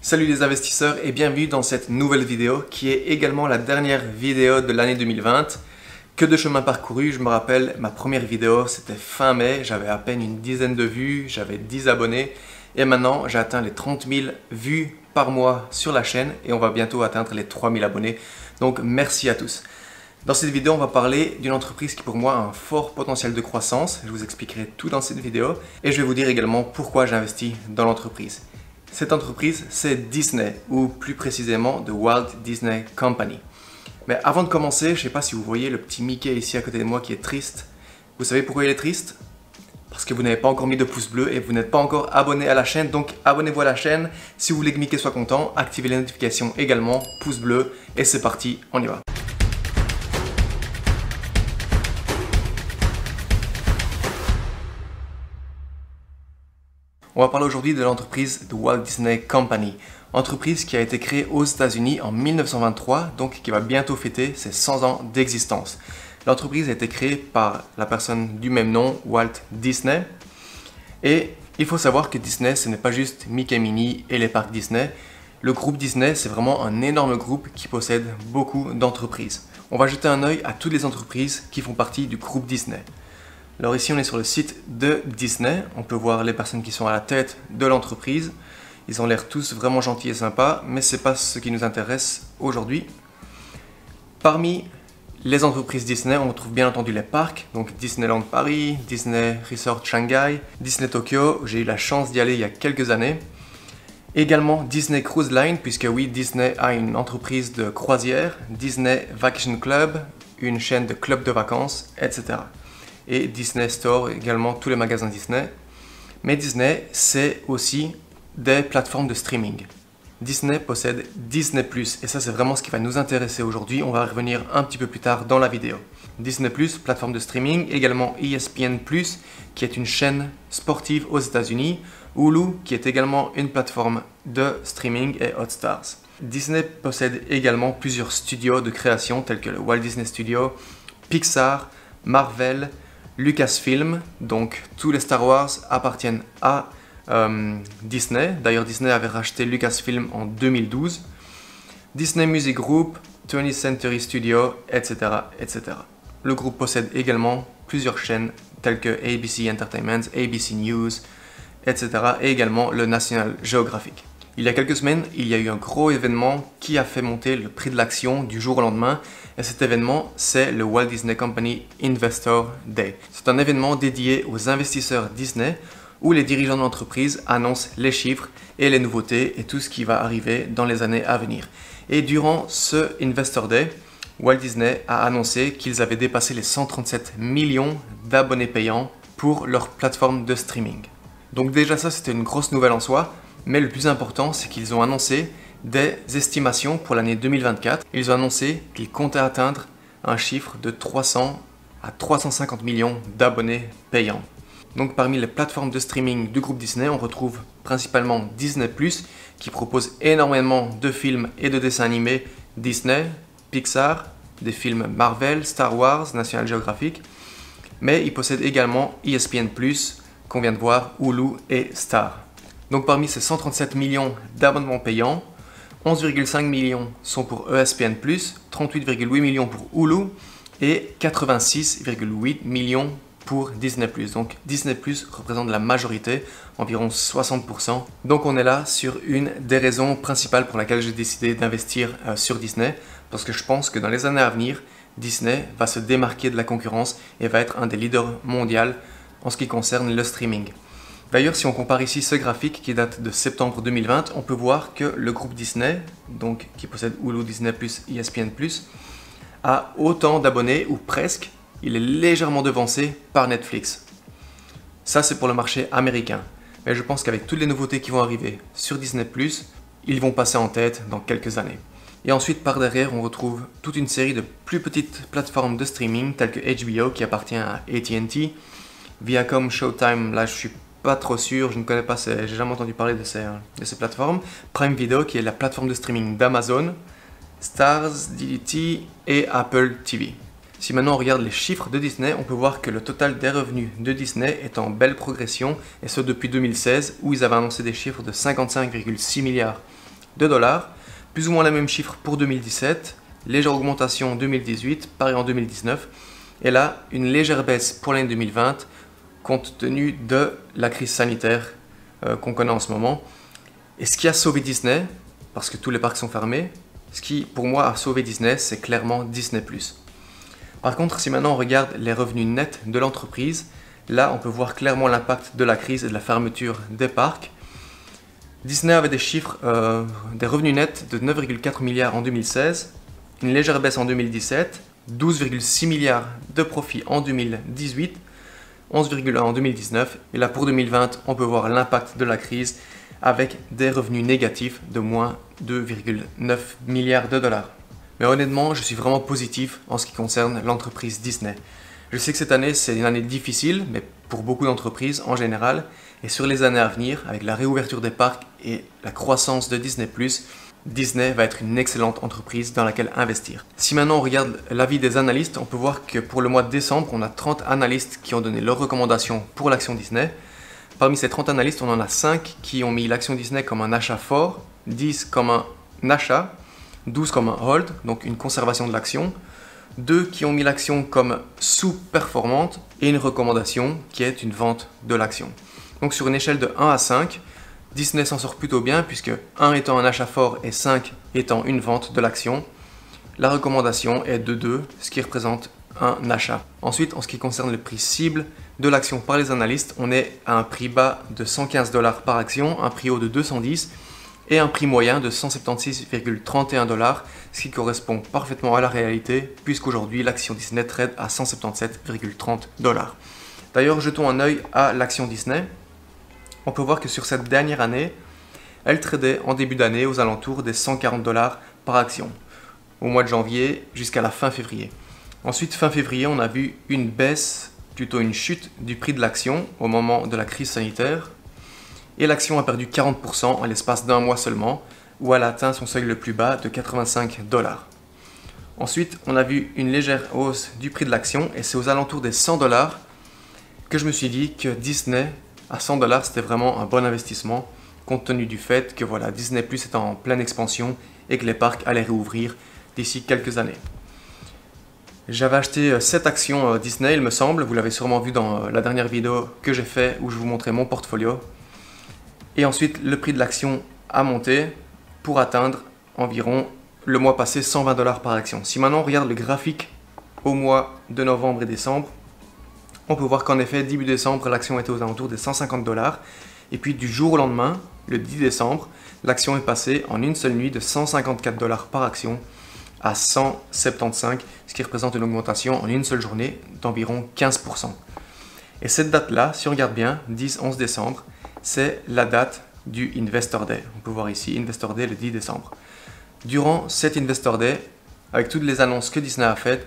Salut les investisseurs et bienvenue dans cette nouvelle vidéo qui est également la dernière vidéo de l'année 2020. Que de chemin parcouru, je me rappelle ma première vidéo c'était fin mai, j'avais à peine une dizaine de vues, j'avais 10 abonnés et maintenant j'ai atteint les 30 000 vues par mois sur la chaîne et on va bientôt atteindre les 3 000 abonnés. Donc merci à tous. Dans cette vidéo, on va parler d'une entreprise qui pour moi a un fort potentiel de croissance. Je vous expliquerai tout dans cette vidéo et je vais vous dire également pourquoi j'ai investi dans l'entreprise. Cette entreprise, c'est Disney, ou plus précisément The Walt Disney Company. Mais avant de commencer, je ne sais pas si vous voyez le petit Mickey ici à côté de moi qui est triste. Vous savez pourquoi il est triste? Parce que vous n'avez pas encore mis de pouce bleu et vous n'êtes pas encore abonné à la chaîne. Donc abonnez-vous à la chaîne. Si vous voulez que Mickey soit content, activez les notifications également, pouce bleu. Et c'est parti, on y va. On va parler aujourd'hui de l'entreprise The Walt Disney Company, entreprise qui a été créée aux États-Unis en 1923, donc qui va bientôt fêter ses 100 ans d'existence. L'entreprise a été créée par la personne du même nom, Walt Disney. Et il faut savoir que Disney, ce n'est pas juste Mickey Minnie et les parcs Disney. Le groupe Disney, c'est vraiment un énorme groupe qui possède beaucoup d'entreprises. On va jeter un œil à toutes les entreprises qui font partie du groupe Disney. Alors ici on est sur le site de Disney, on peut voir les personnes qui sont à la tête de l'entreprise. Ils ont l'air tous vraiment gentils et sympas, mais ce n'est pas ce qui nous intéresse aujourd'hui. Parmi les entreprises Disney, on retrouve bien entendu les parcs, donc Disneyland Paris, Disney Resort Shanghai, Disney Tokyo, j'ai eu la chance d'y aller il y a quelques années. Également Disney Cruise Line, puisque oui, Disney a une entreprise de croisière, Disney Vacation Club, une chaîne de clubs de vacances, etc. Et Disney Store, également tous les magasins Disney. Mais Disney, c'est aussi des plateformes de streaming. Disney possède Disney+, et ça c'est vraiment ce qui va nous intéresser aujourd'hui, on va y revenir un petit peu plus tard dans la vidéo. Disney+, plateforme de streaming, également ESPN+, qui est une chaîne sportive aux États-Unis, Hulu, qui est également une plateforme de streaming, et Hotstars. Disney possède également plusieurs studios de création tels que le Walt Disney Studio, Pixar, Marvel, Lucasfilm, donc tous les Star Wars appartiennent à Disney. D'ailleurs, Disney avait racheté Lucasfilm en 2012. Disney Music Group, 20th Century Studios, etc., etc. Le groupe possède également plusieurs chaînes telles que ABC Entertainment, ABC News, etc. et également le National Geographic. Il y a quelques semaines, il y a eu un gros événement qui a fait monter le prix de l'action du jour au lendemain. Et cet événement, c'est le Walt Disney Company Investor Day. C'est un événement dédié aux investisseurs Disney où les dirigeants de l'entreprise annoncent les chiffres et les nouveautés et tout ce qui va arriver dans les années à venir. Et durant ce Investor Day, Walt Disney a annoncé qu'ils avaient dépassé les 137 millions d'abonnés payants pour leur plateforme de streaming. Donc déjà ça, c'était une grosse nouvelle en soi. Mais le plus important, c'est qu'ils ont annoncé des estimations pour l'année 2024. Ils ont annoncé qu'ils comptaient atteindre un chiffre de 300 à 350 millions d'abonnés payants. Donc parmi les plateformes de streaming du groupe Disney, on retrouve principalement Disney+, qui propose énormément de films et de dessins animés Disney, Pixar, des films Marvel, Star Wars, National Geographic. Mais il possède également ESPN+, qu'on vient de voir, Hulu et Star. Donc parmi ces 137 millions d'abonnements payants, 11,5 millions sont pour ESPN+, 38,8 millions pour Hulu et 86,8 millions pour Disney+. Donc Disney+, représente la majorité, environ 60%. Donc on est là sur une des raisons principales pour laquelle j'ai décidé d'investir sur Disney, parce que je pense que dans les années à venir, Disney va se démarquer de la concurrence et va être un des leaders mondiaux en ce qui concerne le streaming. D'ailleurs, si on compare ici ce graphique qui date de septembre 2020, on peut voir que le groupe Disney, donc qui possède Hulu, Disney+, ESPN+, a autant d'abonnés, ou presque, il est légèrement devancé par Netflix. Ça, c'est pour le marché américain. Mais je pense qu'avec toutes les nouveautés qui vont arriver sur Disney+, ils vont passer en tête dans quelques années. Et ensuite, par derrière, on retrouve toute une série de plus petites plateformes de streaming, telles que HBO, qui appartient à AT&T, Viacom, Showtime, là je suis pas trop sûr, je ne connais pas, j'ai jamais entendu parler de ces plateformes. Prime Video qui est la plateforme de streaming d'Amazon, Stars, DDT et Apple TV. Si maintenant on regarde les chiffres de Disney, on peut voir que le total des revenus de Disney est en belle progression, et ce depuis 2016 où ils avaient annoncé des chiffres de 55,6 milliards de dollars, plus ou moins les mêmes chiffres pour 2017, légère augmentation en 2018, pareil en 2019, et là, une légère baisse pour l'année 2020, compte tenu de la crise sanitaire qu'on connaît en ce moment. Et ce qui a sauvé Disney, parce que tous les parcs sont fermés, ce qui pour moi a sauvé Disney, c'est clairement Disney+. Par contre, si maintenant on regarde les revenus nets de l'entreprise, là on peut voir clairement l'impact de la crise et de la fermeture des parcs. Disney avait des chiffres, des revenus nets de 9,4 milliards en 2016, une légère baisse en 2017, 12,6 milliards de profits en 2018, 11,1 en 2019, et là pour 2020, on peut voir l'impact de la crise avec des revenus négatifs de moins 2,9 milliards de dollars. Mais honnêtement, je suis vraiment positif en ce qui concerne l'entreprise Disney. Je sais que cette année, c'est une année difficile, mais pour beaucoup d'entreprises en général, et sur les années à venir, avec la réouverture des parcs et la croissance de Disney+, Disney va être une excellente entreprise dans laquelle investir. Si maintenant on regarde l'avis des analystes, on peut voir que pour le mois de décembre, on a 30 analystes qui ont donné leurs recommandations pour l'action Disney. Parmi ces 30 analystes, on en a 5 qui ont mis l'action Disney comme un achat fort, 10 comme un achat, 12 comme un hold, donc une conservation de l'action, 2 qui ont mis l'action comme sous-performante et une recommandation qui est une vente de l'action. Donc sur une échelle de 1 à 5, Disney s'en sort plutôt bien puisque 1 étant un achat fort et 5 étant une vente de l'action. La recommandation est de 2, ce qui représente un achat. Ensuite, en ce qui concerne le prix cible de l'action par les analystes, on est à un prix bas de 115 $ par action, un prix haut de 210 et un prix moyen de 176,31 $, ce qui correspond parfaitement à la réalité puisqu'aujourd'hui l'action Disney trade à 177,30 $. D'ailleurs, jetons un œil à l'action Disney. On peut voir que sur cette dernière année, elle tradait en début d'année aux alentours des 140 $ par action, au mois de janvier jusqu'à la fin février. Ensuite, fin février, on a vu une baisse, plutôt une chute du prix de l'action au moment de la crise sanitaire. Et l'action a perdu 40% en l'espace d'un mois seulement, où elle a atteint son seuil le plus bas de 85 $. Ensuite, on a vu une légère hausse du prix de l'action et c'est aux alentours des 100 $ que je me suis dit que Disney à 100 $ c'était vraiment un bon investissement compte tenu du fait que voilà, Disney+ est en pleine expansion et que les parcs allaient réouvrir d'ici quelques années. J'avais acheté 7 actions Disney, il me semble, vous l'avez sûrement vu dans la dernière vidéo que j'ai fait où je vous montrais mon portfolio. Et ensuite, le prix de l'action a monté pour atteindre environ le mois passé 120 $ par action. Si maintenant on regarde le graphique au mois de novembre et décembre, on peut voir qu'en effet, début décembre, l'action était aux alentours des 150 $. Et puis du jour au lendemain, le 10 décembre, l'action est passée en une seule nuit de 154 $ par action à 175, ce qui représente une augmentation en une seule journée d'environ 15%. Et cette date-là, si on regarde bien, 10-11 décembre, c'est la date du Investor Day. On peut voir ici Investor Day le 10 décembre. Durant cet Investor Day, avec toutes les annonces que Disney a faites,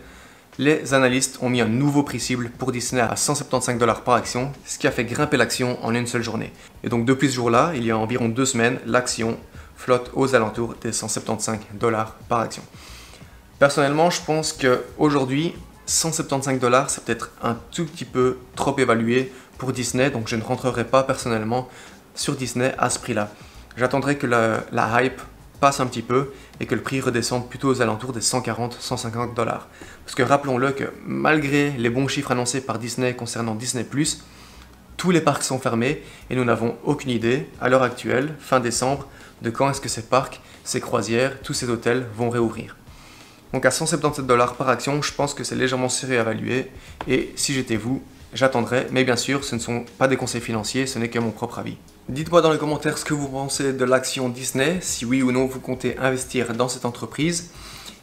les analystes ont mis un nouveau prix cible pour Disney à 175 $ par action, ce qui a fait grimper l'action en une seule journée. Et donc depuis ce jour-là, il y a environ 2 semaines, l'action flotte aux alentours des 175 $ par action. Personnellement, je pense qu'aujourd'hui, 175 $, c'est peut-être un tout petit peu trop évalué pour Disney, donc je ne rentrerai pas personnellement sur Disney à ce prix-là. J'attendrai que la hype passe un petit peu et que le prix redescende plutôt aux alentours des 140-150 $. Parce que rappelons-le que malgré les bons chiffres annoncés par Disney concernant Disney+, tous les parcs sont fermés et nous n'avons aucune idée, à l'heure actuelle, fin décembre, de quand est-ce que ces parcs, ces croisières, tous ces hôtels vont réouvrir. Donc à 177 $ par action, je pense que c'est légèrement surévalué et si j'étais vous, j'attendrai, mais bien sûr, ce ne sont pas des conseils financiers, ce n'est que mon propre avis. Dites-moi dans les commentaires ce que vous pensez de l'action Disney, si oui ou non vous comptez investir dans cette entreprise.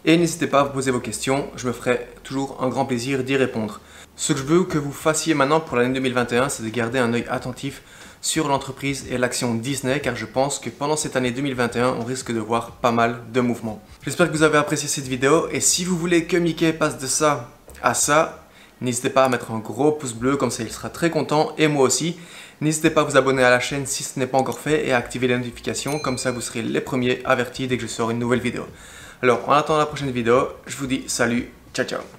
Et n'hésitez pas à vous poser vos questions, je me ferai toujours un grand plaisir d'y répondre. Ce que je veux que vous fassiez maintenant pour l'année 2021, c'est de garder un œil attentif sur l'entreprise et l'action Disney, car je pense que pendant cette année 2021, on risque de voir pas mal de mouvements. J'espère que vous avez apprécié cette vidéo, et si vous voulez que Mickey passe de ça à ça, n'hésitez pas à mettre un gros pouce bleu, comme ça il sera très content, et moi aussi. N'hésitez pas à vous abonner à la chaîne si ce n'est pas encore fait et à activer les notifications, comme ça vous serez les premiers avertis dès que je sors une nouvelle vidéo. Alors en attendant la prochaine vidéo, je vous dis salut, ciao ciao.